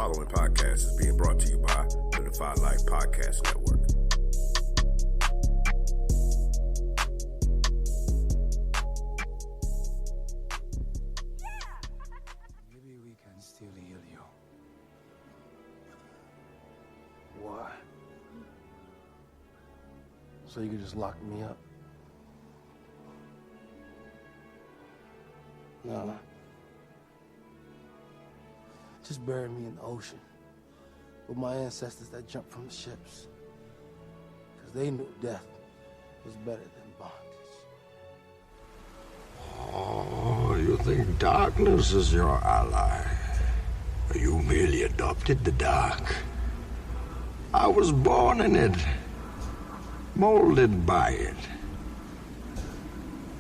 following podcast is being brought to you by the Defy Life Podcast Network. Maybe we can still heal you. Why? So you can just lock me up? No. Just bury me in the ocean with my ancestors that jumped from the ships. Because they knew death was better than bondage. Oh, you think darkness is your ally? You merely adopted the dark. I was born in it, molded by it.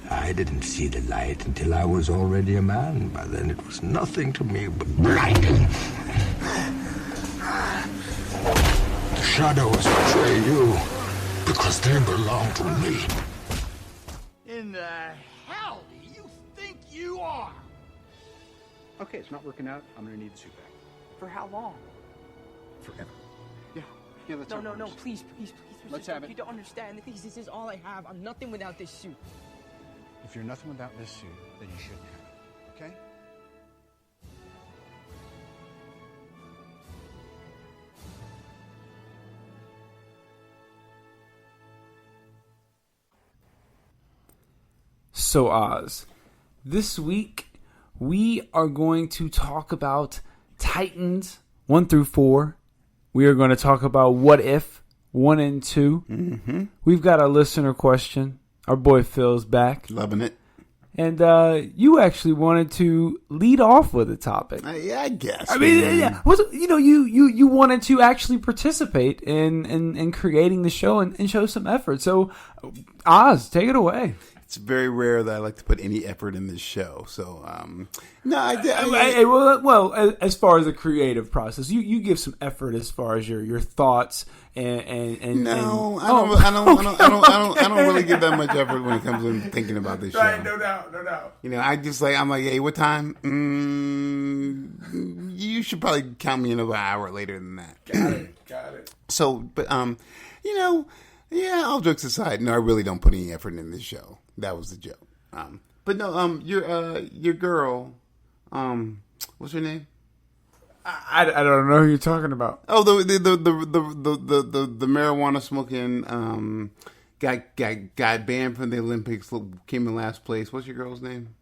I didn't see the light until I was already a man. By then it was nothing to me but blinding. The shadows betray you because they belong to me. In the hell do you think you are? Okay, it's not working out. I'm gonna need the suit back. For how long? Forever. Yeah, let's No, have it. please. Let's have it. You don't understand. This is all I have. I'm nothing without this suit. If you're nothing without this suit, then you shouldn't have it, okay? So Oz, this week we are going to talk about Titans 1 through 4. We are going to talk about What If 1 and 2. Mm-hmm. We've got a listener question. Our boy Phil's back. Loving it. And you actually wanted to lead off with a topic. Yeah, I guess. I mean, yeah, you wanted to actually participate in creating the show and show some effort. So, Oz, take it away. It's very rare that I like to put any effort in this show. So, no, I did. Well, as far as the creative process, you give some effort as far as your thoughts and no, I don't really give that much effort when it comes to thinking about this show. Right, no doubt. You know, I'm like, hey, what time? You should probably count me in about an hour later than that. Got it. So, but yeah, all jokes aside, no, I really don't put any effort in this show. That was the joke. But no, your girl, what's her name? I don't know who you're talking about. Oh, the marijuana smoking got banned from the Olympics. Came in last place. What's your girl's name?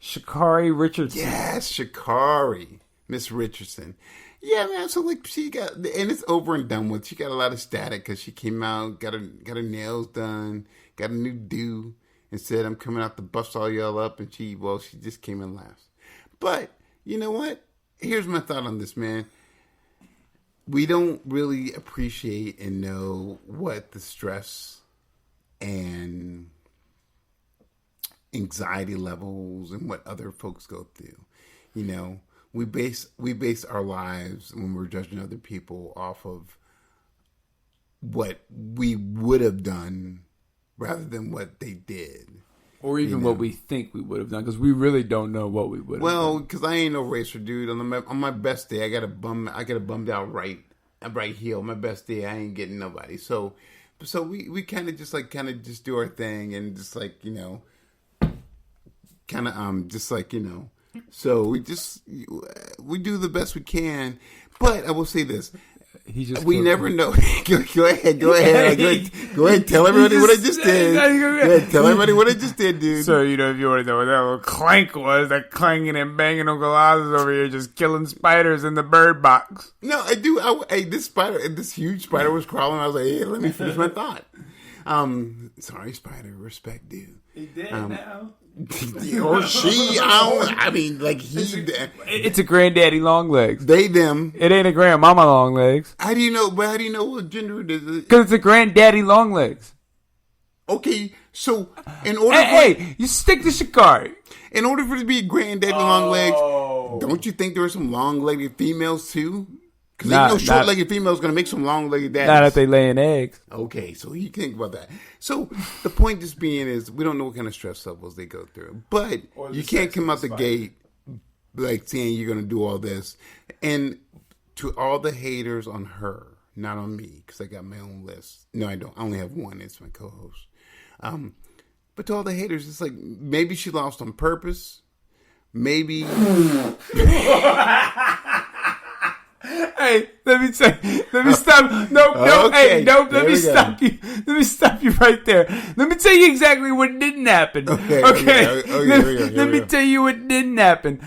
Sha'Carri Richardson. Yes, Sha'Carri, Miss Richardson. Yeah, man. So like she got, and it's over and done with. She got a lot of static because she came out, got her nails done, got a new do, and said, "I'm coming out to bust all y'all up." And she just came in last. But you know what? Here's my thought on this, man. We don't really appreciate and know what the stress and anxiety levels and what other folks go through. You know, we base our lives when we're judging other people off of what we would have done rather than what they did. Or even what we think we would have done, because we really don't know what we would have done. Well, because I ain't no racer, dude. On my best day, I got a bummed out right heel. My best day, I ain't getting nobody. So we kind of just do our thing and just like, you know, just like, you know. So we do the best we can. But I will say this. We never know. Go ahead. Tell everybody what I just did. Go ahead. Tell everybody what I just did, dude. So, you know, if you want to know what that little clank was, that clanging and banging Uncle Oz is over here just killing spiders in the bird box. No, I do. This huge spider was crawling. I was like, hey, let me finish my thought. Sorry, spider. Respect, dude. He dead now. Or she, I mean, like he. It's a granddaddy long legs. They, them. It ain't a grandmama long legs. How do you know? But how do you know what gender it is? Because it's a granddaddy long legs. Okay, so in order, hey, you stick to Sha'Carri. In order for it to be a granddaddy long legs, don't you think there are some long-legged females too? Because ain't no short-legged females going to make some long-legged daddies. Not if they laying eggs. Okay, so you think about that. So the point just being is we don't know what kind of stress levels they go through. But you can't come out the gate like saying you're going to do all this. And to all the haters on her, not on me, because I got my own list. No, I don't. I only have one. It's my co-host. But to all the haters, it's like maybe she lost on purpose. Maybe. Hey, let me stop. Nope. Okay, Hey, nope. Let there me we go. stop you. Let me stop you right there. Let me tell you exactly what didn't happen. Okay. Let me tell you what didn't happen.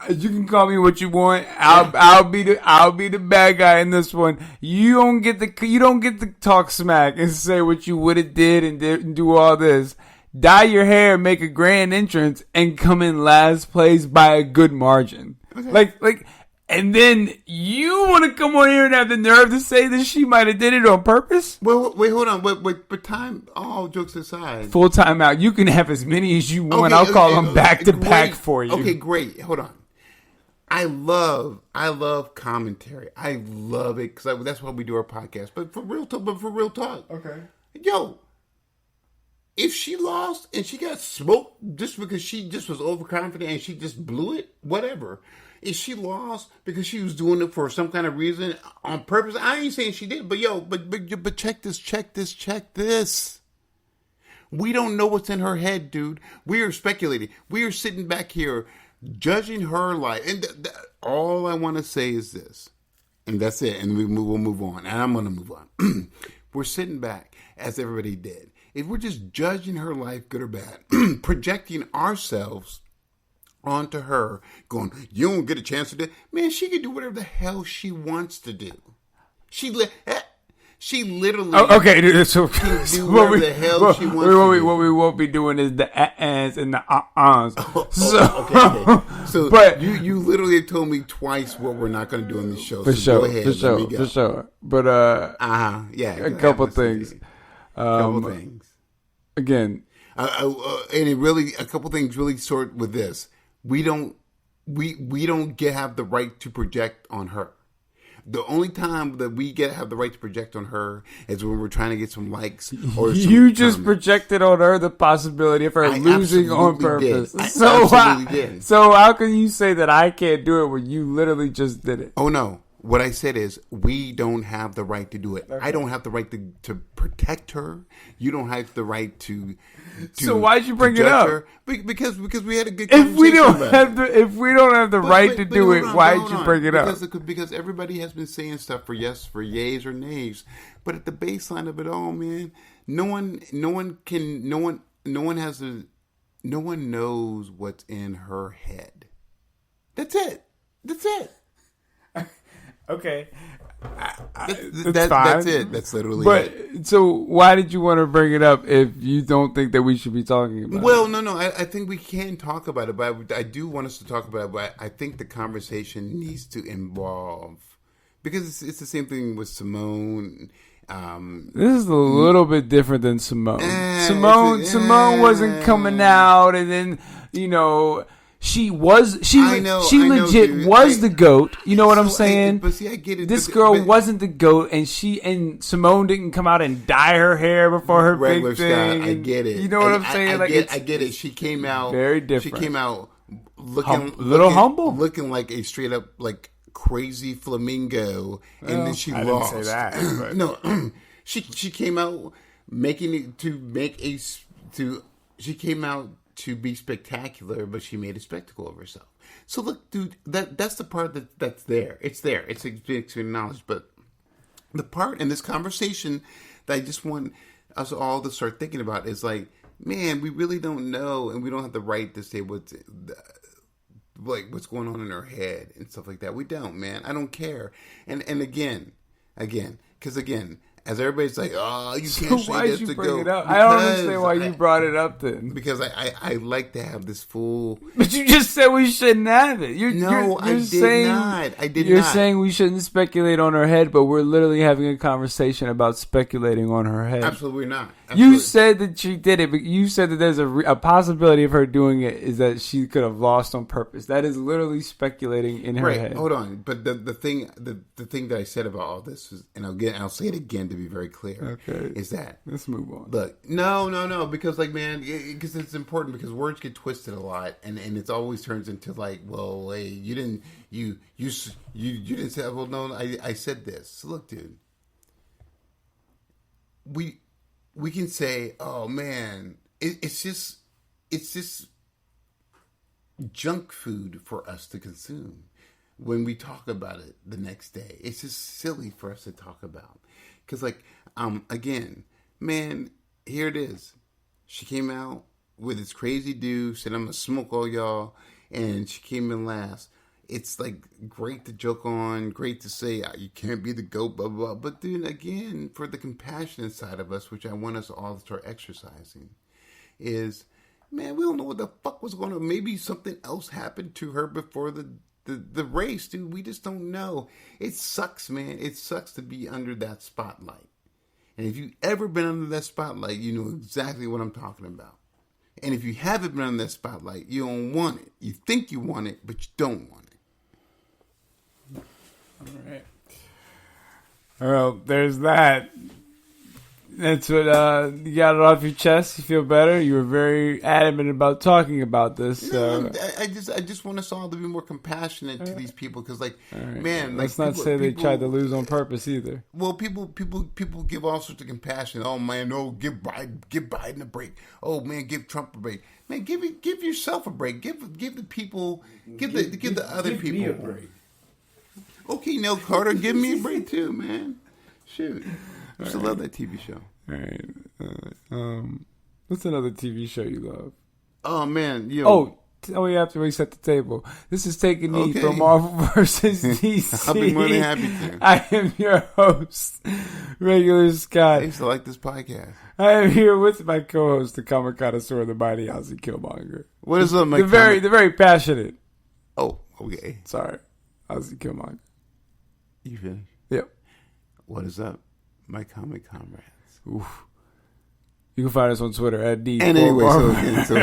You can call me what you want. I'll be the bad guy in this one. You don't get to talk smack and say what you would have did and do all this. Dye your hair, make a grand entrance, and come in last place by a good margin. Okay. Like, and then you want to come on here and have the nerve to say that she might have did it on purpose? Well, wait, hold on. But time, all jokes aside. Full time out. You can have as many as you want. I'll call them back to back for you. Okay, great. Hold on. I love commentary. I love it because that's why we do our podcast. But for real talk. Okay. Yo, if she lost and she got smoked just because she just was overconfident and she just blew it, whatever. If she lost because she was doing it for some kind of reason on purpose, I ain't saying she did. But yo, but check this. We don't know what's in her head, dude. We are speculating. We are sitting back here judging her life. And all I want to say is this. And that's it. And we'll move on. And I'm going to move on. We're sitting back, as everybody did. If we're just judging her life, good or bad, projecting ourselves onto her, going, you don't get a chance to do. Man, she can do whatever the hell she wants to do. She literally. Oh, okay, so can do whatever the hell she wants to do. What we won't be doing is the ahs and the ahs. Okay. So, but you literally told me twice what we're not going to do on this show. For so sure, go ahead, for sure. But yeah, a couple things. Again, and it really a couple things really sort with this. We don't have the right to project on her. The only time that we have the right to project on her is when we're trying to get some likes or some you just comments. Projected on her the possibility of her losing on purpose. Did. So how can you say that I can't do it when you literally just did it? Oh no. What I said is we don't have the right to do it. Okay. I don't have the right to protect her. You don't have the right to so why'd you bring it up? Her. Because we had a good conversation. If we don't have the right to do it, why'd you bring it up? Because everybody has been saying stuff for yays or nays. But at the baseline of it all, man, no one knows what's in her head. That's it. Okay. That's it. That's literally it. So why did you want to bring it up if you don't think that we should be talking about it? Well, no. I think we can talk about it, but I do want us to talk about it. But I think the conversation needs to involve, because it's the same thing with Simone. This is a little bit different than Simone. Simone wasn't coming out, and then She legit was the GOAT. You know what I'm saying? But see, I get it. This girl wasn't the GOAT, and Simone didn't come out and dye her hair before her big thing. I get it. You know what I'm saying? I get it. She came out very different. She came out looking humble, looking like a straight up like crazy flamingo, and then she lost. Didn't say that. But. No, she came out She came out to be spectacular, but she made a spectacle of herself. So look, dude, that's the part that's there. It's there. It's acknowledged. But the part in this conversation that I just want us all to start thinking about is like, man, we really don't know, and we don't have the right to say what's going on in her head and stuff like that. We don't, man. I don't care. And again, because again. As everybody's like, oh, you can't say this to go. It up? I don't understand why you brought it up then. Because I like to have this full. But you just said we shouldn't have it. I did not. I did not. You're saying we shouldn't speculate on her head, but we're literally having a conversation about speculating on her head. Absolutely not. Absolutely. You said that she did it, but you said that there's a possibility of her doing it is that she could have lost on purpose. That is literally speculating in her head. Hold on. But the thing that I said about all this is, and I'll say it again to be very clear. Okay. Is that Let's move on. look? No, because like man, because it's important because words get twisted a lot, and it always turns into like, well, hey, you didn't say, well, no, I said this. So look, dude, we can say, oh man, it's just junk food for us to consume. When we talk about it the next day, it's just silly for us to talk about. Because, like, again, man, here it is. She came out with this crazy dude, said, I'm going to smoke all y'all, and she came in last. It's, like, great to joke on, great to say, you can't be the GOAT, blah, blah, blah. But then, again, for the compassionate side of us, which I want us all to start exercising, is, man, we don't know what the fuck was going on. Maybe something else happened to her before the race, dude. We just don't know. It sucks, man. It sucks to be under that spotlight. And if you've ever been under that spotlight, you know exactly what I'm talking about. And if you haven't been under that spotlight, you don't want it. You think you want it, but you don't want it. All right. Well, there's that. That's what you got it off your chest. You feel better. You were very adamant about talking about this. So No, I just want us all to be more compassionate to these people because, like, right. man, let's like, not say they tried to lose on purpose either. Well, people give all sorts of compassion. Oh man, give Biden a break. Oh man, give Trump a break. Man, give yourself a break. Give the people, give the other people me a break. Okay, Neil Carter, give me a break too, man. Shoot. I used to love that TV show. All right. What's another TV show you love? Oh, man. We have to reset the table. This is Taking Knee from Marvel vs. DC. I'll be more than happy to. I am your host, Regular Scott. I used to like this podcast. I am here with my co-host, the comic connoisseur of the mighty Ozzy Killmonger. What is up, my The very passionate. Oh, okay. Sorry. Ozzy Killmonger. You finished? Yep. What is up, my comic comrades? Oof. You can find us on Twitter at D. And anyway, so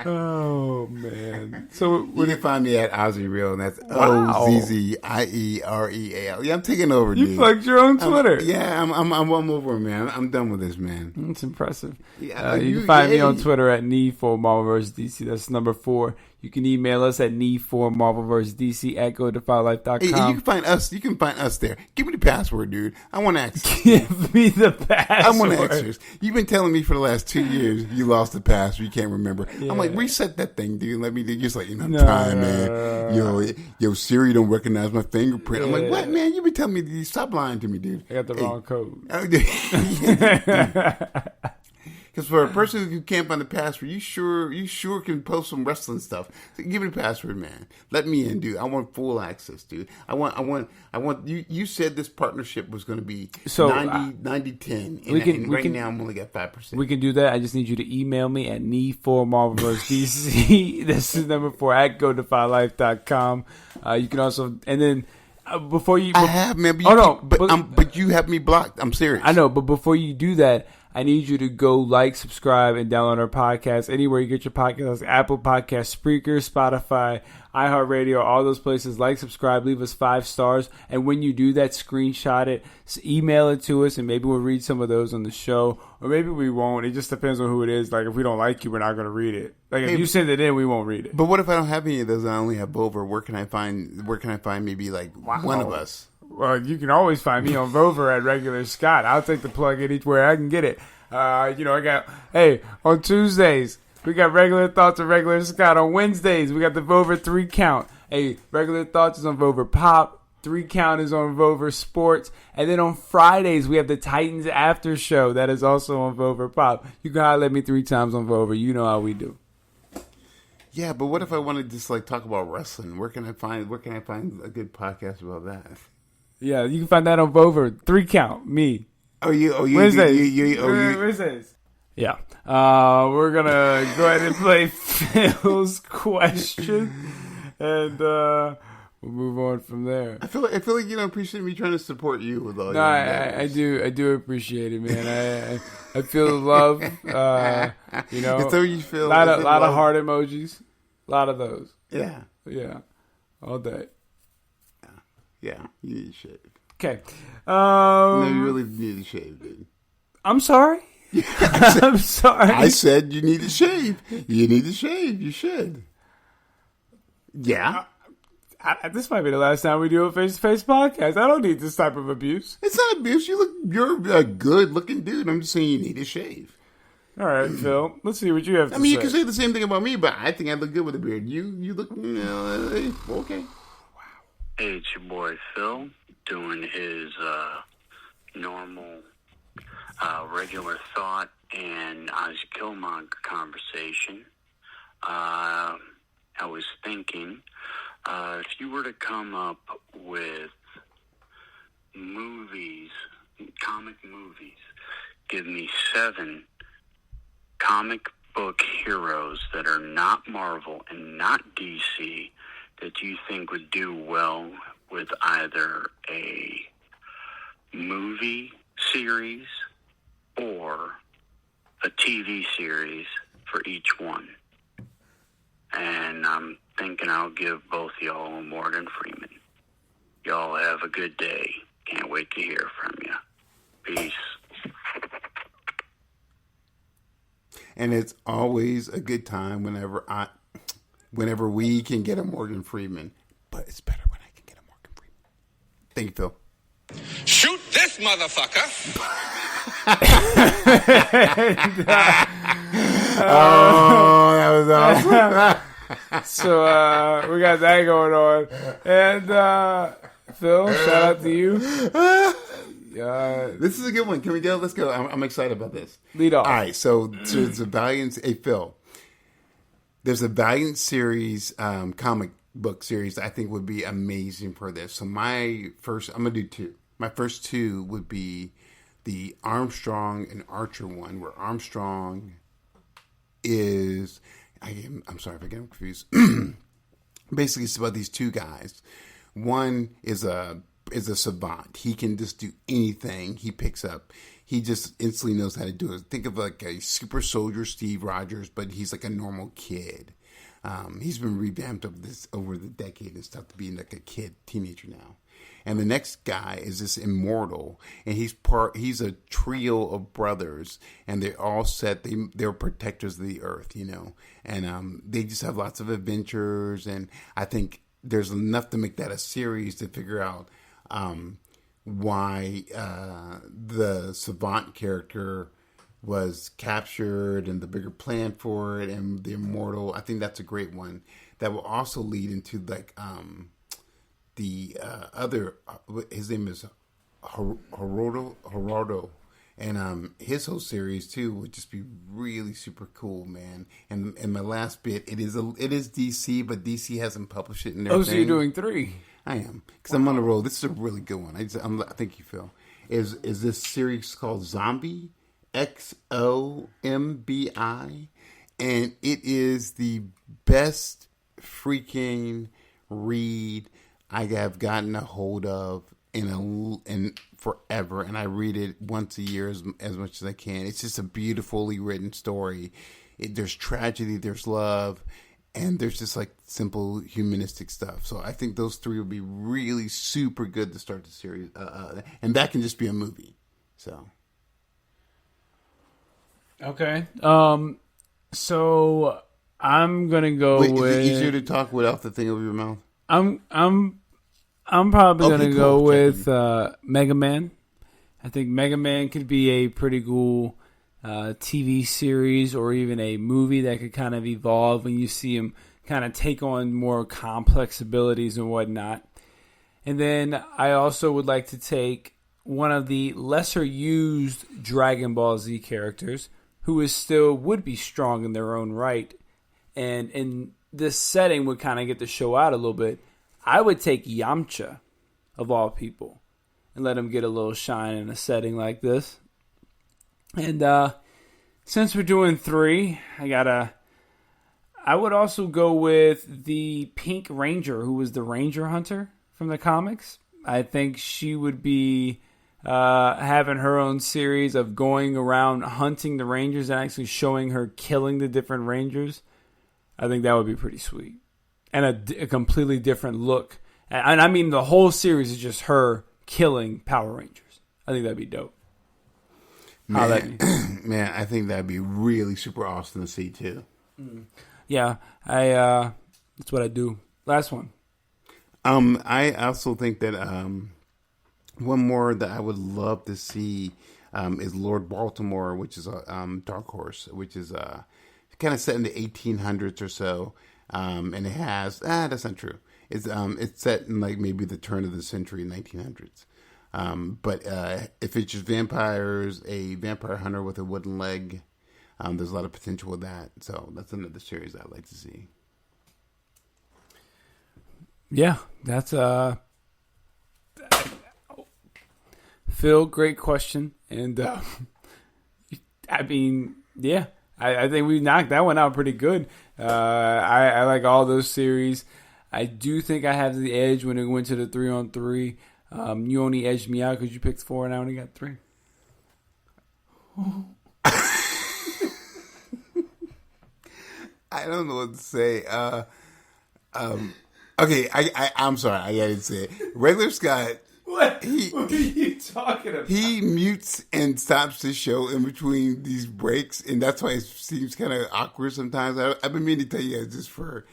oh man! So you can find me at Ozzy Real, and that's Wow. OZZIEREAL. Yeah, I'm taking over. you dude. plugged your own Twitter. I'm over, man. I'm done with this, man. It's impressive. Yeah, You can find me on Twitter at Knee4 Marvel vs. DC. That's number 4. You can email us at Knee4 Marvel vs. DC at GoDefyLife.com. Hey, you can find us. You can find us there. Give me the password, dude. I want access. Give me the password. I want access. You've been telling me for the last 2 years you lost the password. You can't remember. Yeah. I'm like, reset that thing, dude. Let me do just like, I'm trying, man. Yo, Siri don't recognize my fingerprint. I'm like, what, man? You've been telling me. Stop lying to me, dude. I got the wrong code. Because for a person who can't find the password, you sure can post some wrestling stuff. So give me the password, man. Let me in, dude. I want full access, dude. I want you. You said this partnership was going to be 90-10. And right now I'm only got 5%. We can do that. I just need you to email me at Knee4 Marvel vs. DC. This is number 4 at GoDefyLife.com. You can also, and then before you, I have, man. But you have me blocked. I'm serious. I know, but before you do that, I need you to go like, subscribe, and download our podcast anywhere you get your podcasts. Apple Podcasts, Spreaker, Spotify, iHeartRadio, all those places. Like, subscribe, leave us 5 stars. And when you do that, screenshot it, email it to us, and maybe we'll read some of those on the show. Or maybe we won't. It just depends on who it is. Like, if we don't like you, we're not going to read it. Like, if you send it in, we won't read it. But what if I don't have any of those? I only have Bover. Where can I find maybe like one of us? Well, you can always find me on Rover at Regular Scott. I'll take the plug anywhere I can get it. On Tuesdays, we got Regular Thoughts of Regular Scott. On Wednesdays, we got the Vover 3 Count. Hey, Regular Thoughts is on Vover Pop. 3 Count is on Vover Sports. And then on Fridays, we have the Titans After Show. That is also on Vover Pop. You can holler at me 3 times on Vover. You know how we do. Yeah, but what if I want to just like talk about wrestling? Where can I find a good podcast about that? Yeah, you can find that on Vover 3 Count. Me. Wednesdays. Yeah. We're going to go ahead and play Phil's question. And we'll move on from there. I feel like you don't appreciate me trying to support you with all your I do appreciate it, man. I feel the love. So you feel a lot of heart emojis. A lot of those. Yeah. Yeah. All day. Yeah. You need shit. Okay. No, you really need to shave, dude. I'm sorry. I'm sorry. I said you need to shave. You need to shave. You should. Yeah. This might be the last time we do a face-to-face podcast. I don't need this type of abuse. It's not abuse. You're a good-looking dude. I'm just saying you need to shave. All right, Phil. Let's see what you have to say. I mean, you can say the same thing about me, but I think I look good with a beard. You look, okay. Wow. Hey, it's your boy Phil doing his normal, regular thought and Oz Killmonger conversation. I was thinking, if you were to come up with movies, comic movies, give me 7 comic book heroes that are not Marvel and not DC that you think would do well with either a movie series or a TV series for each one. And I'm thinking I'll give both y'all Morgan Freeman. Y'all have a good day. Can't wait to hear from you. Peace. And it's always a good time whenever we can get a Morgan Freeman. But it's better when I can get a Morgan Freeman. Thank you, Phil. Shoot this motherfucker! Oh, that was awesome. So we got that going on. And Phil, shout out to you. This is a good one. Can we go? Let's go. I'm excited about this. Lead off. All right. So there's a Valiant. Hey, Phil. There's a Valiant series, comic book series that I think would be amazing for this. So I'm going to do 2. My first 2 would be the Armstrong and Archer one, where Armstrong is, I'm sorry if I get them confused. Basically, it's about these 2 guys. One is a savant. He can just do anything he picks up. He just instantly knows how to do it. Think of like a super soldier Steve Rogers, but he's like a normal kid. He's been revamped over the decade and stuff to be like a teenager now. And the next guy is this immortal, and he's a trio of brothers, and they're all set. They're protectors of the earth, and they just have lots of adventures. And I think there's enough to make that a series to figure out why the savant character was captured and the bigger plan for it, and the immortal. I think that's a great one that will also lead into like the other. His name is Gerardo, and his whole series too would just be really super cool, man. And my last bit, it is DC, but DC hasn't published it in their thing. So you're doing 3? I am, because I'm on the roll. This is a really good one. I think you feel is this series called Zombie, XOMBI, and it is the best freaking read I have gotten a hold of in forever, and I read it once a year as much as I can. It's just a beautifully written story. There's tragedy, there's love, and there's just like simple humanistic stuff. So I think those 3 would be really super good to start the series, and that can just be a movie. So okay, so I'm gonna go with. Is it easier to talk without the thing over your mouth? I'm probably Okay, gonna cool. go with Mega Man. I think Mega Man could be a pretty cool TV series or even a movie that could kind of evolve when you see him kind of take on more complex abilities and whatnot. And then I also would like to take one of the lesser used Dragon Ball Z characters who would be strong in their own right, and in this setting would kind of get the show out a little bit. I would take Yamcha, of all people, and let him get a little shine in a setting like this. And since we're doing 3, I would also go with the Pink Ranger, who was the Ranger Hunter from the comics. I think she would be having her own series of going around hunting the Rangers and actually showing her killing the different Rangers. I think that would be pretty sweet. And a completely different look. And I mean, the whole series is just her killing Power Rangers. I think that'd be dope. Man, I think that'd be really super awesome to see too. Yeah, that's what I do. Last one. I also think that one more that I would love to see is Lord Baltimore, which is a Dark Horse, which is kind of set in the 1800s or so, and it has that's not true. It's set in like maybe the turn of the century, 1900s. But it features vampires, a vampire hunter with a wooden leg. There's a lot of potential with that, so that's another series I'd like to see. Yeah, that's Phil. Great question, and I mean, yeah, I think we knocked that one out pretty good. I like all those series. I do think I have the edge when it went to the 3-on-3. You only edged me out because you picked 4 and I only got 3. I don't know what to say. Okay, I'm sorry. I gotta say it. Regular Scott. What? What are you talking about? He mutes and stops the show in between these breaks, and that's why it seems kind of awkward sometimes. I've been meaning to tell you guys this for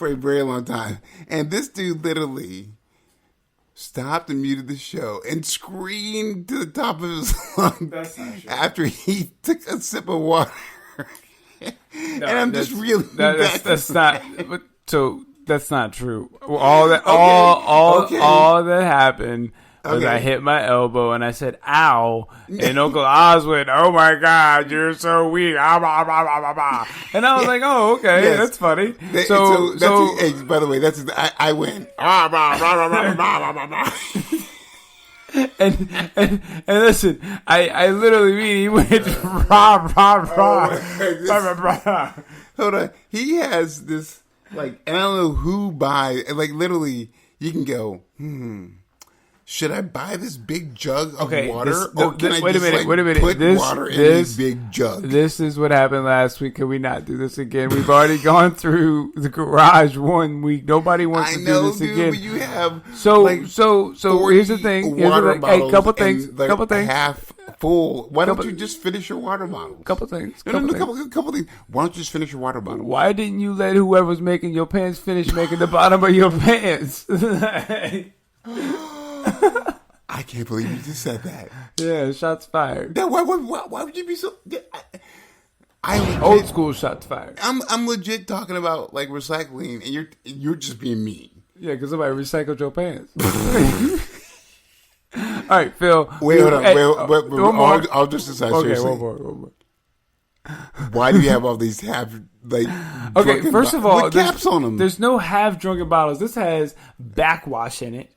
a very long time. And this dude literally stopped and muted the show and screamed to the top of his lungs after he took a sip of water. And I'm just really that's not so that's not true. All that happened was I hit my elbow and I said ow, and Uncle Oz went, "Oh my God, you're so weak!" And I was like, "Oh, okay, that's funny." So hey, by the way, I went and listen, I literally mean he went rah. Hold on, he has this like, and I don't know who buys. Like literally, you can go, should I buy this big jug of water, or can I wait a minute. put water in this big jug? This is what happened last week. Can we not do this again? We've already gone through the garage 1 week. Nobody wants to do this again. But you have so here's the thing. Hey, couple things. Half full. Why don't you just finish your water bottle? Couple things. Couple things. Why don't you just finish your water bottle? Why didn't you let whoever's making your pants finish making the bottom of your pants? I can't believe you just said that. Yeah, shots fired. Why would you be so? Old school shots fired. I'm legit talking about like recycling, and you're just being mean. Yeah, because somebody recycled your pants. All right, Phil. Wait, hold on. I'll just decide seriously. One more. Why do you have all these half like? Okay, first of all, with caps on them. There's no half drunken bottles. This has backwash in it.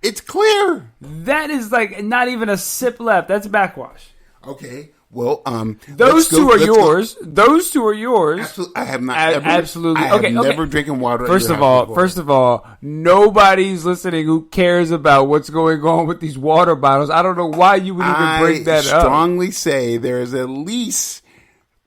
It's clear. That is like not even a sip left. That's backwash. Okay. Well, those two are yours. Those two are yours. Absolutely. I have not. Absolutely. I have never drinking water. First of all, nobody's listening who cares about what's going on with these water bottles. I don't know why you would even bring that up. I strongly say there is at least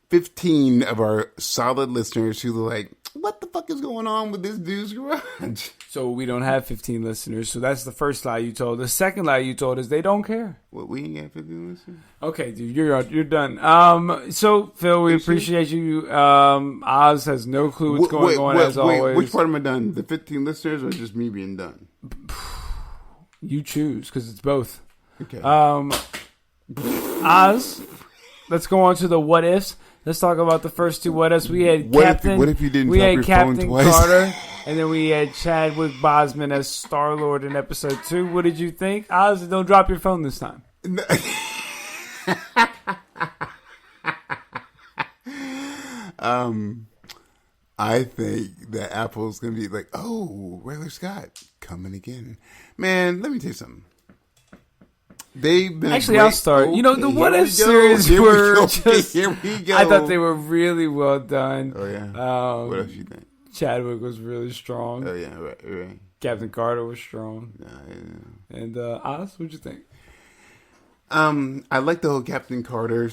15 of our solid listeners who are like, what the fuck is going on with this dude's garage? So we don't have 15 listeners. So that's the first lie you told. The second lie you told is they don't care. Well, we ain't got 15 listeners. Okay, dude, you're done. So Phil, we appreciate you. Oz has no clue what's going on as always. Which part am I done? The 15 listeners or just me being done? You choose because it's both. Okay. Oz, let's go on to the what ifs. Let's talk about the first 2 what ifs. We had Captain. What if you didn't? We drop had your Captain phone twice? Carter, and then we had Chadwick Boseman as Star-Lord in episode 2. What did you think? Oz, don't drop your phone this time. I think that Apple's gonna be like, oh, Regular Scott coming again. Man, let me tell you something. They've been actually. I'll start. Okay, the what if series were just. Here we go. I thought they were really well done. Oh yeah. What else you think? Chadwick was really strong. Oh yeah, right. Captain Carter was strong. Yeah. And Oz, what'd you think? I like the whole Captain Carter.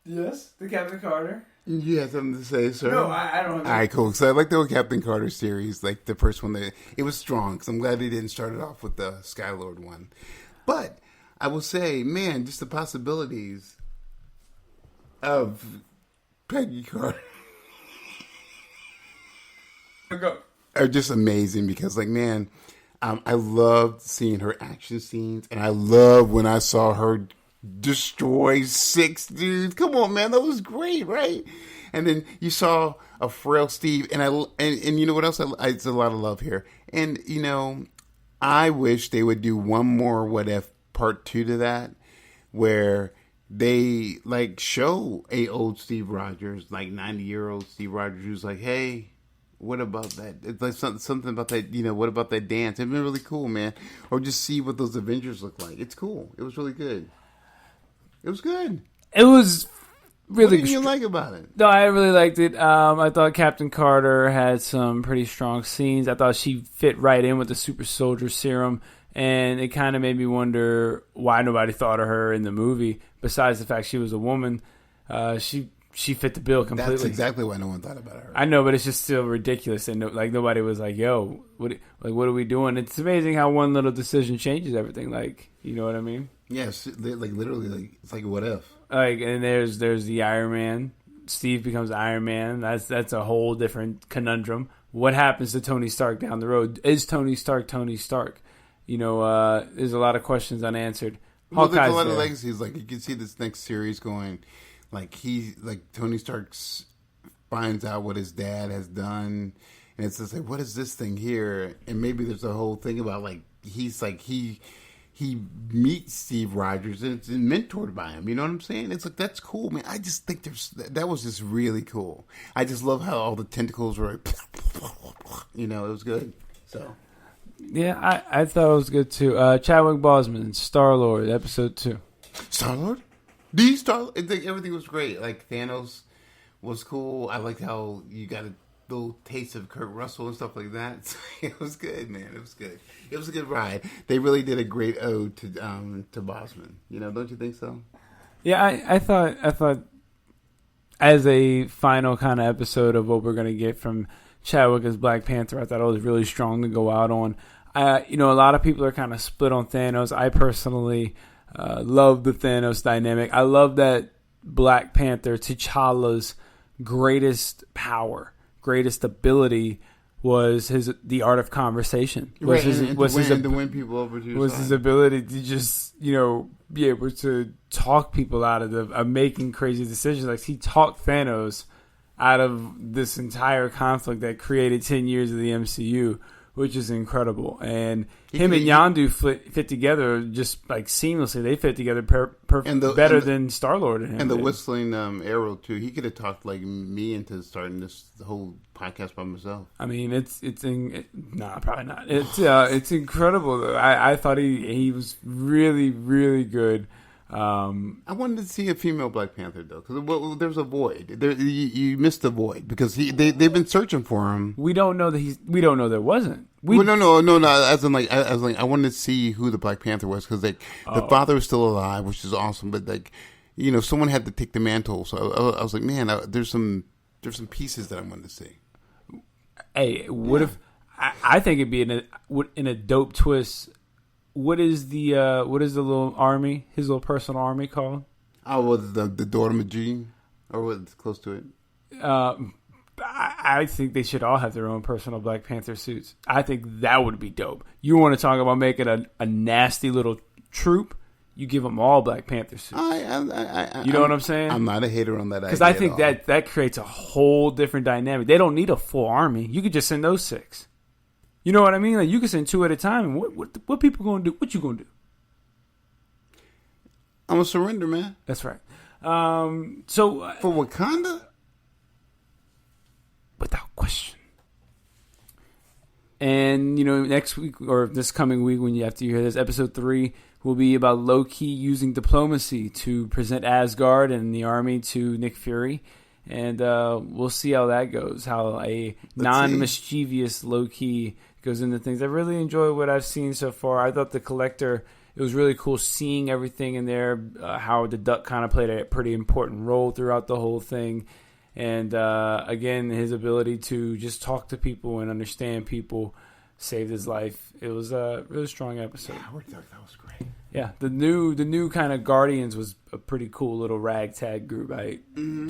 Yes, the Captain Carter. You have something to say, sir? No, I don't. All right, cool. So I like the old Captain Carter series, like the first one. It was strong, because I'm glad they didn't start it off with the Skylord one. But I will say, man, just the possibilities of Peggy Carter are just amazing, because, like, man, I loved seeing her action scenes, and I love when I saw her destroy 6 dudes. Come on, man, that was great, right? And then you saw a frail Steve, and you know what else? It's a lot of love here, and you know, I wish they would do one more What If Part 2 to that, where they like show a old Steve Rogers, like 90-year-old Steve Rogers, who's like, hey, what about that? It's like something about that, you know, what about that dance? It'd been really cool, man. Or just see what those Avengers look like. It's cool. It was really good. It was good. It was really. What did you like about it? No, I really liked it. I thought Captain Carter had some pretty strong scenes. I thought she fit right in with the super soldier serum, and it kind of made me wonder why nobody thought of her in the movie. Besides the fact she was a woman, she fit the bill completely. That's exactly why no one thought about her. I know, but it's just still ridiculous, and like nobody was like, "Yo, what are we doing?" It's amazing how one little decision changes everything. Like, you know what I mean? Yes, like literally, like it's like What If? Like, and there's the Iron Man. Steve becomes Iron Man. That's a whole different conundrum. What happens to Tony Stark down the road? Is Tony Stark Tony Stark? You know, there's a lot of questions unanswered. Well, there's a lot of legacies. Like, you can see this next series going, like Tony Stark finds out what his dad has done, and it's just like, what is this thing here? And maybe there's a whole thing about like he meets Steve Rogers and it's mentored by him. You know what I'm saying? It's like, that's cool, man. I just think that was just really cool. I just love how all the tentacles were, you know, it was good. So, yeah, I thought it was good too. Chadwick Boseman, Star-Lord, episode 2. Star-Lord? The Star-Lord? I think everything was great. Like, Thanos was cool. I liked how you got a little taste of Kurt Russell and stuff like that. It was good, man. It was good. It was a good ride. They really did a great ode to Bosman. You know, don't you think so? Yeah, I thought as a final kind of episode of what we're gonna get from Chadwick as Black Panther, I thought it was really strong to go out on. You know, a lot of people are kind of split on Thanos. I personally love the Thanos dynamic. I love that Black Panther, T'Challa's greatest power, greatest ability was the art of conversation. To win people over to your side. His ability to just, you know, be able to talk people out of making crazy decisions. Like, he talked Thanos out of this entire conflict that created 10 years of the MCU, which is incredible. And him and Yondu fit together just like seamlessly. They fit together better than Star-Lord and him. And the whistling arrow too. He could have talked like me into starting this whole podcast by myself. I mean, probably not. It's incredible. I thought he was really, really good. I wanted to see a female Black Panther though, because there's a void. You missed the void because they've been searching for him. We don't know that we don't know there wasn't. No. As in I wanted to see who the Black Panther was, because the father was still alive, which is awesome. But like, you know, someone had to take the mantle. So I was like, man, there's some pieces that I wanted to see. Hey, what if I think it'd be in a dope twist. What is the little army, his little personal army called? Oh, was the Dora Majin, or was close to it? I think they should all have their own personal Black Panther suits. I think that would be dope. You want to talk about making a nasty little troop? You give them all Black Panther suits. You know what I'm saying? I'm not a hater on that idea. Because I think that creates a whole different dynamic. They don't need a full army. You could just send those 6. You know what I mean? Like, you can send 2 at a time. And what people gonna do? What you gonna do? I'm gonna surrender, man. That's right. So for Wakanda, without question. And you know, next week or this coming week, after you hear this, episode 3 will be about Loki using diplomacy to present Asgard and the army to Nick Fury. And we'll see how that goes. How a non-mischievous Loki goes into things. I really enjoy what I've seen so far. I thought the Collector, it was really cool seeing everything in there. Howard the Duck kind of played a pretty important role throughout the whole thing. And again, his ability to just talk to people and understand people saved his life. It was a really strong episode. Yeah, that was great. Yeah, the new kind of Guardians was a pretty cool little ragtag group.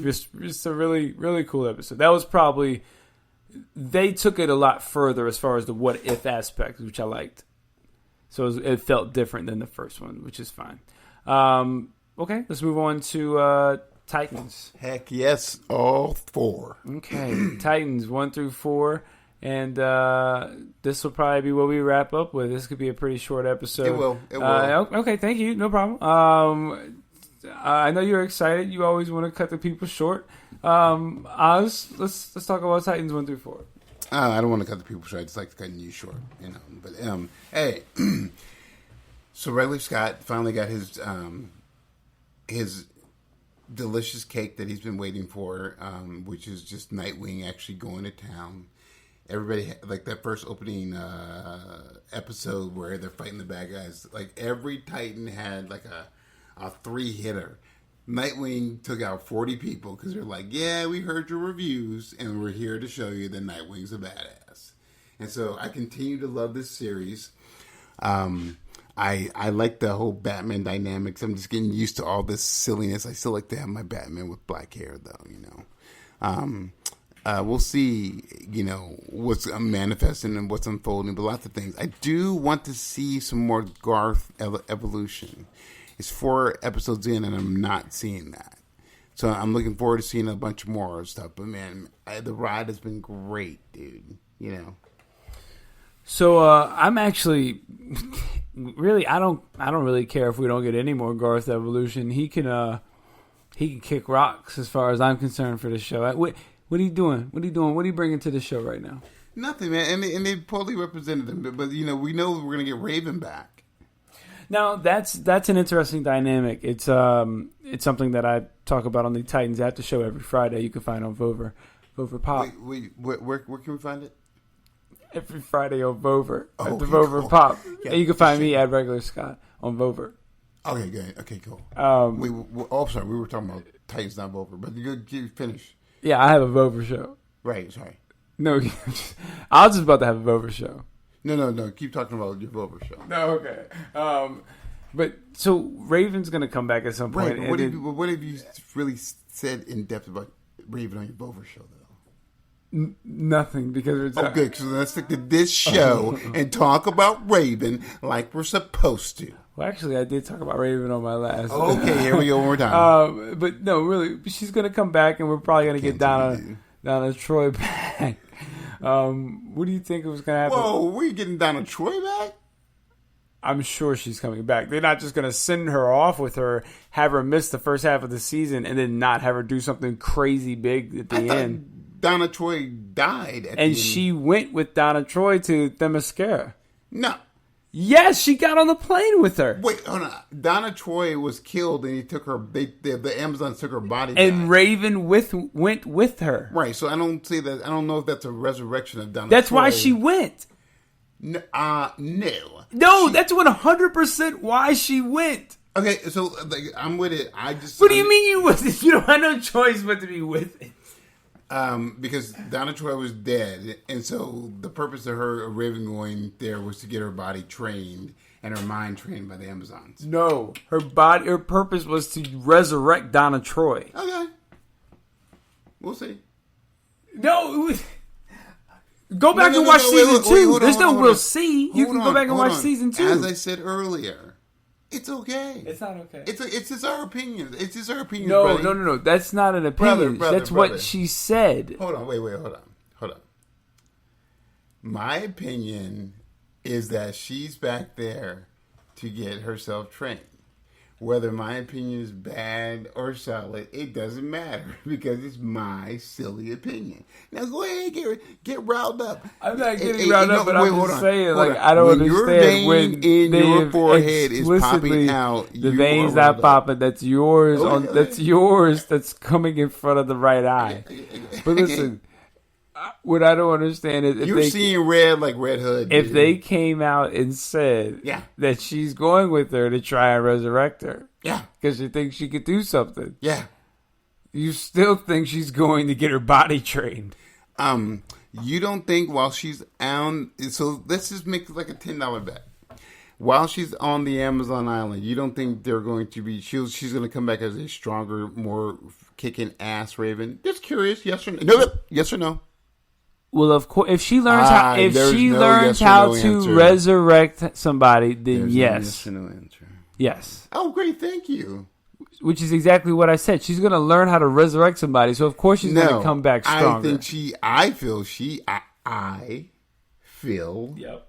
Just a really, really cool episode. That was probably, they took it a lot further as far as the what if aspect, which I liked. So it felt different than the first one, which is fine. Okay, let's move on to Titans. Heck yes, all 4. Okay, Titans 1 through 4. And this will probably be what we wrap up with. This could be a pretty short episode. It will. Okay, thank you. No problem. I know you're excited. You always want to cut the people short. Oz, let's talk about Titans 1 through 4. I don't want to cut the people short. I just like to cut you short, But hey, so Ridley Scott finally got his delicious cake that he's been waiting for, which is just Nightwing actually going to town. Everybody, like that first opening episode where they're fighting the bad guys, like every Titan had like a 3-hitter. Nightwing took out 40 people because they're like, yeah, we heard your reviews and we're here to show you that Nightwing's a badass. And so I continue to love this series. I like the whole Batman dynamics. I'm just getting used to all this silliness. I still like to have my Batman with black hair, though, we'll see, what's manifesting and what's unfolding, but lots of things. I do want to see some more Garth evolution. It's 4 episodes in, and I'm not seeing that. So I'm looking forward to seeing a bunch more stuff. But man, the ride has been great, dude. So I'm actually really I don't really care if we don't get any more Garth evolution. He can kick rocks as far as I'm concerned for the show. What are you doing? What are you bringing to the show right now? Nothing, man. And they poorly represented him. But we know we're going to get Raven back. Now, that's an interesting dynamic. It's something that I talk about on the Titans After Show every Friday. You can find on Vover Pop. Wait, where can we find it? Every Friday on Vover. Oh, at the Vover cool. Pop. Yeah, and you can find me at Regular Scott on Vover. Okay, good. Okay, cool. Sorry. We were talking about Titans, not Vover. But you finish. Yeah, I have a Vover show. Right, sorry. No, I was just about to have a Vover show. No. Keep talking about your Vover show. No, okay. But so Raven's going to come back at some point. Right, what have you really said in depth about Raven on your Vover show, though? Nothing, because it's good. So let's stick to this show and talk about Raven like we're supposed to. Well, actually, I did talk about Raven on my last. Okay, here we go one more time. But no, really, she's going to come back, and we're probably going to get Donna Troy back. What do you think was going to happen? Whoa, we're getting Donna Troy back? I'm sure she's coming back. They're not just going to send her off with her, have her miss the first half of the season, and then not have her do something crazy big at the end. Donna Troy died at and she went with Donna Troy to Themyscira. No. Yes, she got on the plane with her. Wait, hold on. Donna Troy was killed, and he took her. The Amazons took her body, and back. Raven went with her. Right. So I don't see that. I don't know if that's a resurrection of Donna. That's Troy. why she went. No. No, that's 100% why she went. Okay, so I'm with it. What do you mean you with it? You don't have no choice but to be with it. Because Donna Troy was dead, and so the purpose of her Raven going there was to get her body trained and her mind trained by the Amazons. No, her purpose was to resurrect Donna Troy. Okay, we'll see. No, go back and watch season 2. There's no we'll see. You can go back and watch season 2. As I said earlier. It's okay. It's not okay. It's just our opinion. It's just our opinion. No. That's not an opinion. That's what she said. Hold on. Wait. Hold on. My opinion is that she's back there to get herself trained. Whether my opinion is bad or solid, it doesn't matter because it's my silly opinion. Now go ahead, get riled up. I'm not getting riled up, but I'm just saying, I don't understand when your forehead is popping out. The vein's not popping. That's yours. That's yours. That's coming in front of the right eye. But listen. What I don't understand is you're seeing red like Red Hood. If they came out and said that she's going with her to try and resurrect her, because she thinks she could do something, You still think she's going to get her body trained? You don't think while she's on? So let's just make like a $10 bet. While she's on the Amazon island, you don't think they're going to be? She's going to come back as a stronger, more kicking ass Raven. Just curious, yes or no? No, yes or no? Well, of course, if she learns how, to resurrect somebody, then there's yes. No yes or no answer. Yes. Oh, great! Thank you. Which is exactly what I said. She's going to learn how to resurrect somebody, so of course she's going to come back stronger. I feel. Yep.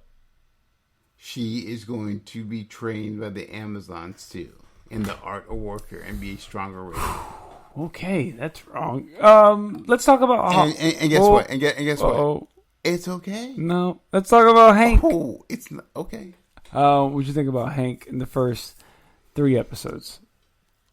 She is going to be trained by the Amazons too in the art of warfare and be a stronger Raven. Okay, that's wrong. Let's talk about and guess what? And guess what? It's okay. No, let's talk about Hank. Oh, it's not, okay. What'd you think about Hank in the first 3 episodes?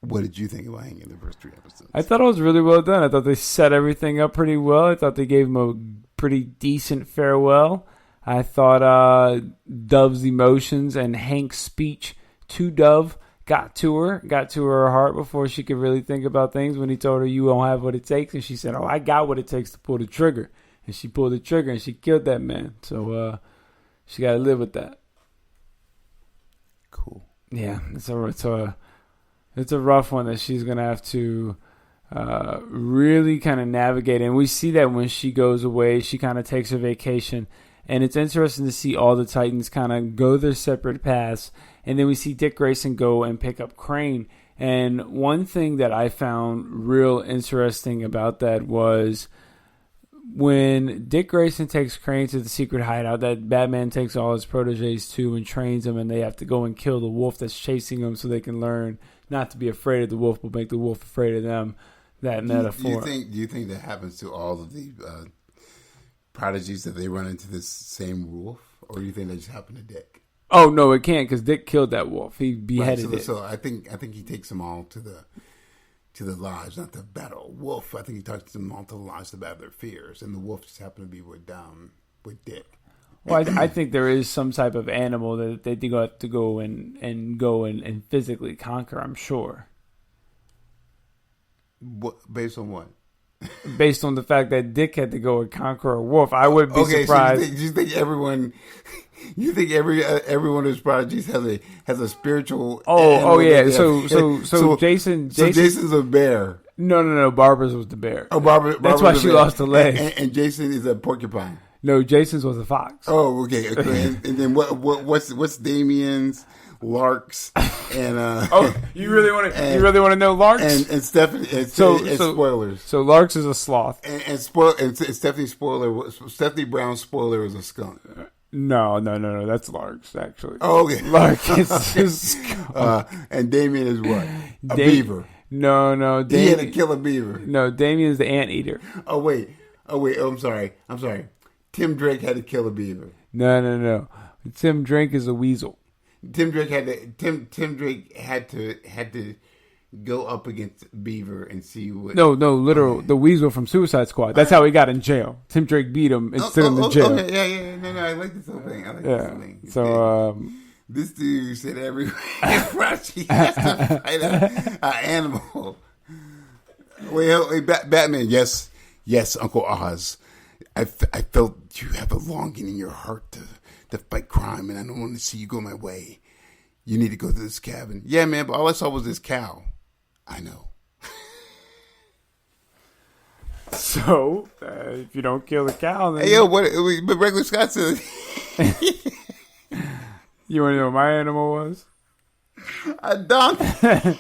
What did you think about Hank in the first 3 episodes? I thought it was really well done. I thought they set everything up pretty well. I thought they gave him a pretty decent farewell. I thought Dove's emotions and Hank's speech to Dove got to her heart before she could really think about things when he told her, you don't have what it takes. And she said, oh, I got what it takes to pull the trigger. And she pulled the trigger and she killed that man. So she got to live with that. Cool. Yeah, it's a rough one that she's going to have to really kind of navigate. And we see that when she goes away, she kind of takes her vacation. And it's interesting to see all the Titans kind of go their separate paths. And then we see Dick Grayson go and pick up Crane. And one thing that I found real interesting about that was when Dick Grayson takes Crane to the secret hideout, that Batman takes all his proteges too and trains them, and they have to go and kill the wolf that's chasing them so they can learn not to be afraid of the wolf, but make the wolf afraid of them. That metaphor. Do you think that happens to all of the prodigies that they run into this same wolf, or do you think they just happen to Dick? Oh no, it can't, because Dick killed that wolf. He beheaded it. So I think he takes them all to the lodge, not to battle a wolf. I think he takes them all to the lodge to battle their fears, and the wolf just happened to be with Dick. Well, I think there is some type of animal that they have to go and physically conquer. I'm sure. Based on what? Based on the fact that Dick had to go and conquer a wolf, I wouldn't be surprised. So you think everyone? You think every one of his prodigies has a spiritual? Oh yeah. So Jason's a bear. No. Barbara's was the bear. Oh, Barbara. That's why she lost the leg. And Jason is a porcupine. No, Jason's was a fox. Oh, okay. and then what's Damien's? Larks and you really want to know Larks and Stephanie and spoilers. So Larks is a sloth and Stephanie Brown's spoiler is a skunk. No, that's Larks actually. Oh, okay. Larks is and Damien is what? A beaver. No. He had to kill a beaver. No, Damien's the anteater. Oh wait. I'm sorry. Tim Drake had to kill a beaver. No. Tim Drake is a weasel. Tim Drake had to go up against Beaver and see what. No, literal the weasel from Suicide Squad. That's how he got in jail. Tim Drake beat him and sent him to jail. Okay, yeah. No, I like this whole thing. So this dude said every he has to fight an animal. Wait, Batman. Yes, Uncle Oz. I felt you have a longing in your heart to fight crime, and I don't want to see you go my way. You need to go to this cabin. Yeah, man, but all I saw was this cow. I know. So, if you don't kill the cow, then... Hey, yo, but regular Scott said... You want to know what my animal was? A donkey.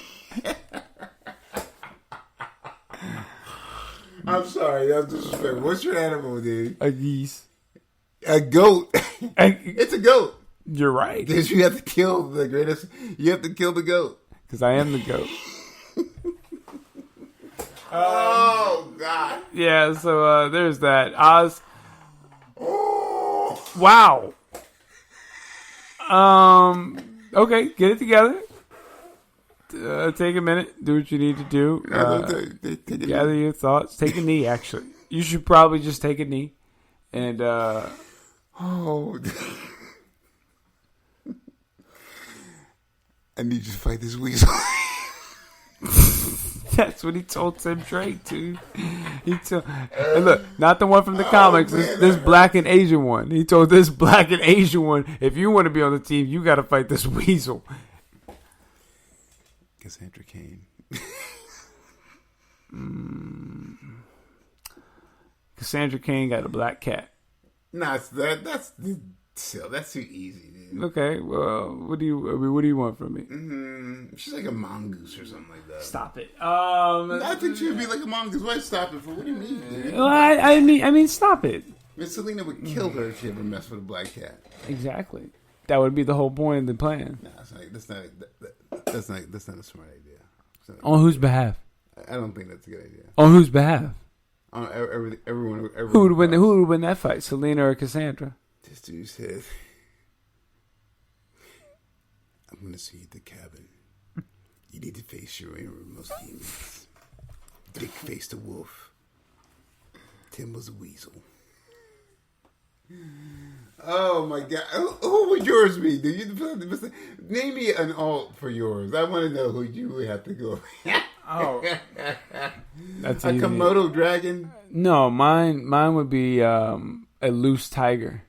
I'm sorry, that's disrespectful. What's your animal, dude? A geese. A goat. It's a goat. You're right. Because you have to kill the greatest. You have to kill the goat. Because I am the goat. Oh, God. Yeah, so there's that. Oz. Oh. Wow. Okay, get it together. Take a minute. Do what you need to do. Gather your thoughts. Take a knee, actually. You should probably just take a knee. And, oh. I need you to fight this weasel. That's what he told Tim Drake, dude. And look, not the one from the comics. This black and Asian one. He told this black and Asian one, if you want to be on the team, you got to fight this weasel. Cassandra Cain. Cassandra Cain got a black cat. Nah, that's too easy, dude. Okay, well, what do you want from me? She's like a mongoose or something like that. Stop it. I think she would be like a mongoose. Why stop it for? What do you mean, dude? Well, I mean, stop it. Miss Selena would kill her if she ever messed with a black cat. Exactly. That would be the whole point of the plan. Nah, that's not a smart idea. On whose behalf? I don't think that's a good idea. On whose behalf? On everyone. Who would win that fight, Selena or Cassandra? This dude said, "I'm gonna see you at the cabin. You need to face your innermost demons. Dick faced a wolf. Tim was a weasel." Oh my god! Who would yours be? Do you name me an alt for yours? I want to know who you would have to go. Oh, that's a easy. Komodo dragon. No, mine would be a loose tiger.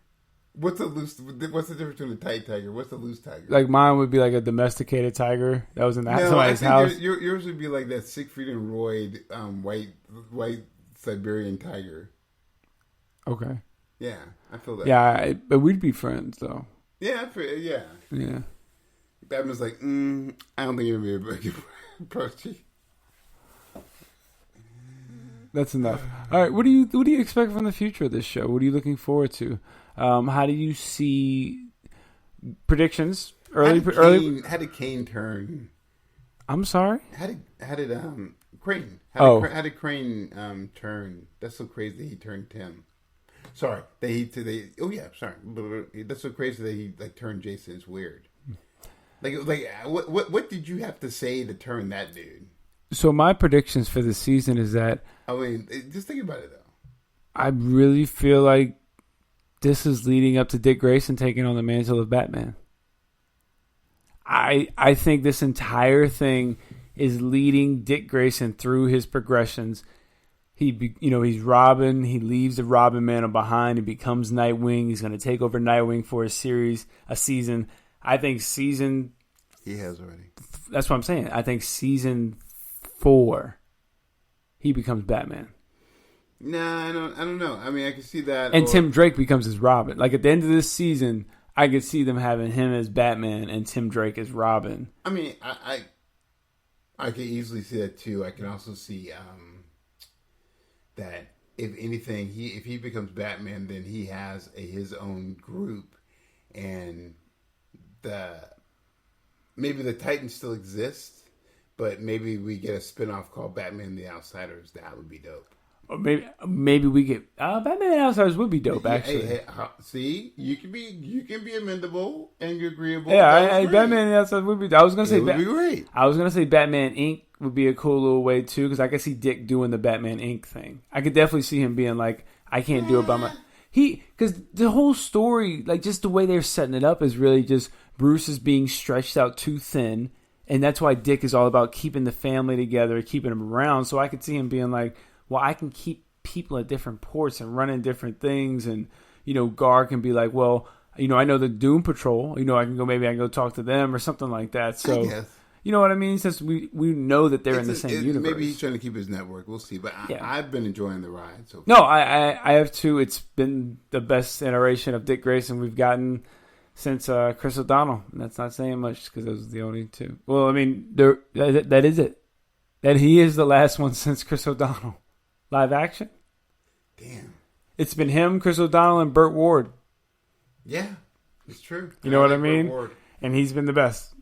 What's the difference between a tight tiger? What's a loose tiger? Like mine would be like a domesticated tiger that was in somebody's house. Yours would be like that Siegfried and Roy white Siberian tiger. Okay. Yeah, I feel that. Yeah, but we'd be friends though. Yeah, Yeah. Batman's like, I don't think it'd be a good approach. That's enough. All right, what do you expect from the future of this show? What are you looking forward to? How do you see predictions? How did Kane turn? I'm sorry. How did Crane? How did Crane turn? That's so crazy. He turned Tim. Sorry, sorry. That's so crazy that he turned Jason. It's weird. What did you have to say to turn that dude? So my predictions for the season is that I mean, just think about it though. I really feel like this is leading up to Dick Grayson taking on the mantle of Batman. I think this entire thing is leading Dick Grayson through his progressions. He's Robin. He leaves the Robin mantle behind and becomes Nightwing. He's going to take over Nightwing for a season. I think he has already. That's what I'm saying. I think season 4, he becomes Batman. Nah, I don't know. I mean, I can see that. And Tim Drake becomes his Robin. Like at the end of this season, I could see them having him as Batman and Tim Drake as Robin. I mean, I could easily see that too. I can also see that if anything, if he becomes Batman, then he has his own group, and maybe the Titans still exist, but maybe we get a spinoff called Batman and the Outsiders. That would be dope. Or maybe we get Batman and the Outsiders would be dope. Actually, see, you can be amendable and you're agreeable. Yeah, Batman and the Outsiders would be. I was gonna say would be great. I was gonna say Batman Inc. would be a cool little way too, because I could see Dick doing the Batman Inc. thing. I could definitely see him being like, I can't do it by my. Because the whole story, like just the way they're setting it up, is really just Bruce is being stretched out too thin, and that's why Dick is all about keeping the family together, keeping them around. So I could see him being like, well, I can keep people at different ports and running different things, and Gar can be like, well, I know the Doom Patrol, I can go talk to them or something like that. So, you know what I mean? Since we know that they're in the same universe. Maybe he's trying to keep his network. We'll see. But I've been enjoying the ride. So no, I have too. It's been the best iteration of Dick Grayson we've gotten since Chris O'Donnell. And that's not saying much because those are the only two. Well, I mean, that is it. That he is the last one since Chris O'Donnell. Live action? Damn. It's been him, Chris O'Donnell, and Burt Ward. Yeah, it's true. You know what I mean? And he's been the best.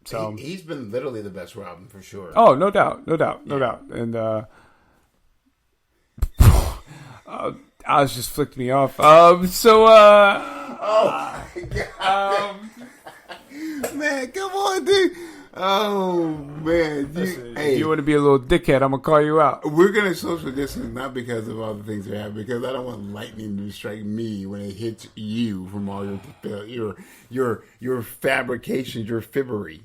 So he's been literally the best Robin for sure. Oh, no doubt. And I was just flicked me off. Oh my god. Man, come on, dude. Oh man! If you want to be a little dickhead, I'm gonna call you out. We're gonna social distance not because of all the things that happen, because I don't want lightning to strike me when it hits you from all your fabrications, your fibbery.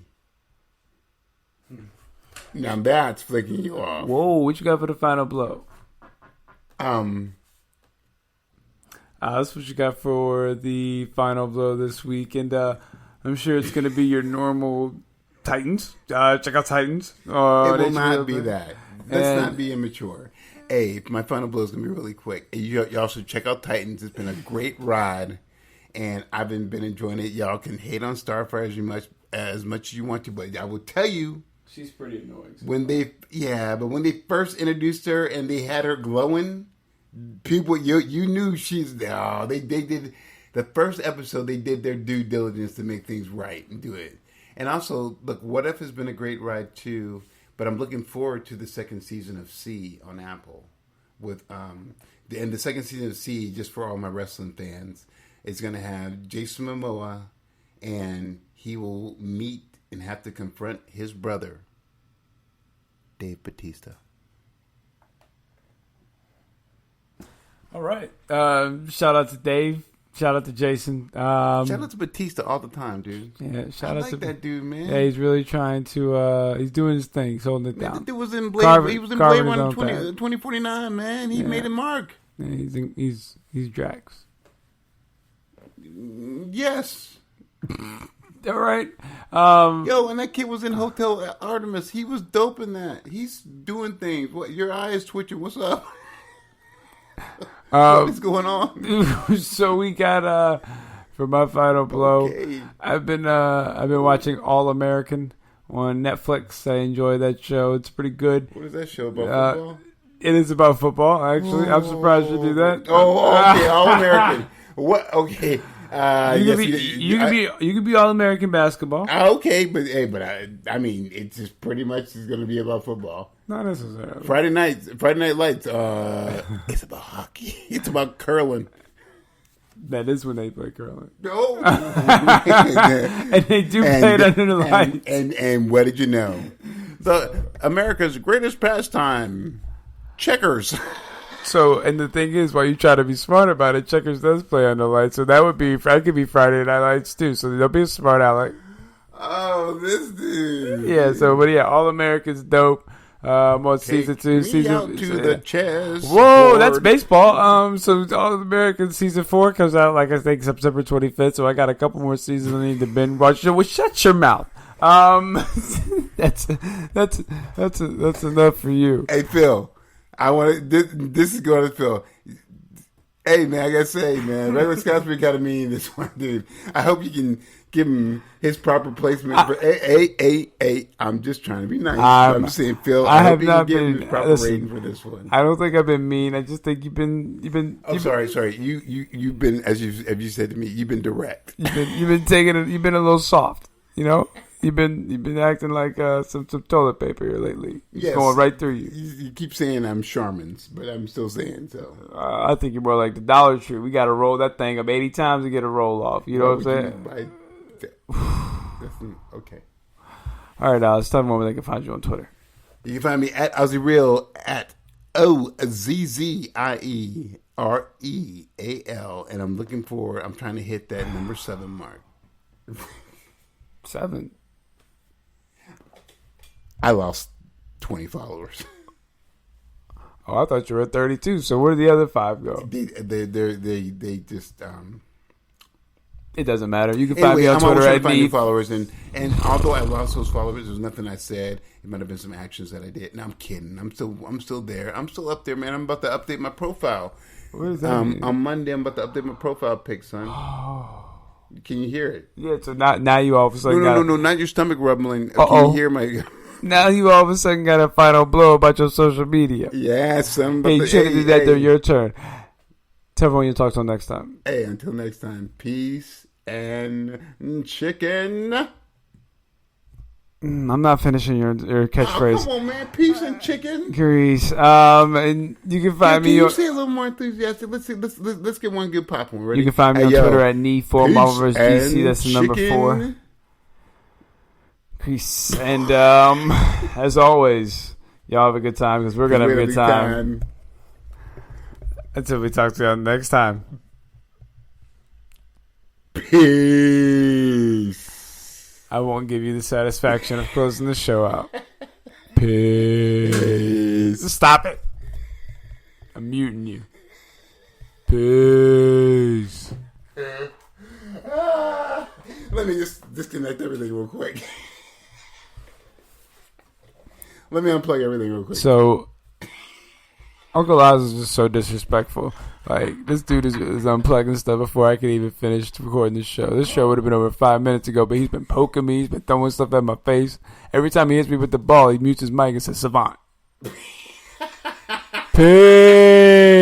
Now that's flicking you off. Whoa, what you got for the final blow? That's what you got for the final blow this week, and I'm sure it's going to be your normal Titans. Check out Titans. It will not be that. Let's not be immature. Hey, my final blow is going to be really quick. You also check out Titans. It's been a great ride, and I've been enjoying it. Y'all can hate on Starfire as much as you want to, but I will tell you, she's pretty annoying. But when they first introduced her and they had her glowing, people you knew she's there. They did the first episode. They did their due diligence to make things right and do it. And also, look, What If has been a great ride too. But I'm looking forward to the second season of C on Apple. And the second season of C, just for all my wrestling fans, is going to have Jason Momoa, and he will meet and have to confront his brother, Dave Bautista. All right. Shout out to Dave. Shout out to Jason. Shout out to Batista all the time, dude. Yeah, shout I out like to that dude, man. Yeah, he's really trying to. He's doing his thing. He's holding it down. The dude was in Blade. He was in Blade Runner 2049, man. He made a mark. Yeah, he's Drax. Yes. All right. Yo, and that kid was in Hotel Artemis. He was dope in that. He's doing things. What? Your eye is twitching. What's up? What is going on? So we got for my final blow. Okay. I've been watching All American on Netflix. I enjoy that show. It's pretty good. What is that show about? Football? It is about football. Actually, I'm surprised you do that. Oh, okay, All American. What? Okay. You can be All American basketball. Okay, but I mean, it's just pretty much is going to be about football. Not necessarily. Friday Night Lights. It's about hockey. It's about curling. That is when they play curling. No, and they do play it under the lights. And what did you know? America's greatest pastime, checkers. So, and the thing is, while you try to be smart about it, checkers does play under lights. So that could be Friday Night Lights too. So there'll be a smart aleck. Oh, this dude. Yeah. So, but yeah, All American's dope. On season 2, out to the chess. Whoa, that's baseball. So All American season 4 comes out, like I think, September 25th. So I got a couple more seasons I need to binge watch. Well, shut your mouth. That's enough for you. Hey Phil, this is going to Phil. Hey man, I gotta say, man, Regular Scotsman got to mean this one, dude. I hope you can give him his proper placement. I'm just trying to be nice. I'm just saying, Phil, I hope you can give him his proper rating for this one. I don't think I've been mean. I just think you've been. Sorry. You've been, as you said to me, you've been direct. You've been taking it. You've been a little soft. You know. You've been acting like some toilet paper here lately. It's going right through you. You keep saying I'm Charmin's, but I'm still saying so. I think you're more like the Dollar Tree. We got to roll that thing up 80 times to get a roll off. You know what I'm saying? Okay. All right, Alex, tell me where they can find you on Twitter. You can find me at OzzieReal at OZZIEREAL, and I'm trying to hit that number 7 mark. 7? I lost 20 followers. Oh, I thought you were at 32. So where did the other 5 go? They just It doesn't matter. You can find me on Twitter at me followers, and although I lost those followers, there's nothing I said. It might have been some actions that I did. No, I'm kidding. I'm still there. I'm still up there, man. I'm about to update my profile. What does that mean? On Monday, I'm about to update my profile pic, son. Can you hear it? Yeah. So now you all of a sudden no, not your stomach rumbling. Can you hear my? Now you all of a sudden got a final blow about your social media. Yes, hey, you should have did that during your turn. Tell everyone you'll talk to next time. Hey, until next time, peace and chicken. I'm not finishing your catchphrase. Oh, come on, man. Peace and chicken. Grease. And you can find me. Can you say a little more enthusiastic? Let's get one good pop one. Ready? You can find me on Twitter at Knee4 Marvels GC. That's the number 4. Peace. And as always, y'all have a good time because we're gonna have a good time. Until we talk to y'all next time. Peace. I won't give you the satisfaction of closing the show out. Peace. Stop it. I'm muting you. Peace. Let me just disconnect everything real quick. Let me unplug everything real quick. So, Uncle Oz is just so disrespectful. Like, this dude is unplugging stuff before I could even finish recording this show. This show would have been over 5 minutes ago, but he's been poking me. He's been throwing stuff at my face. Every time he hits me with the ball, he mutes his mic and says, Savant. Peace.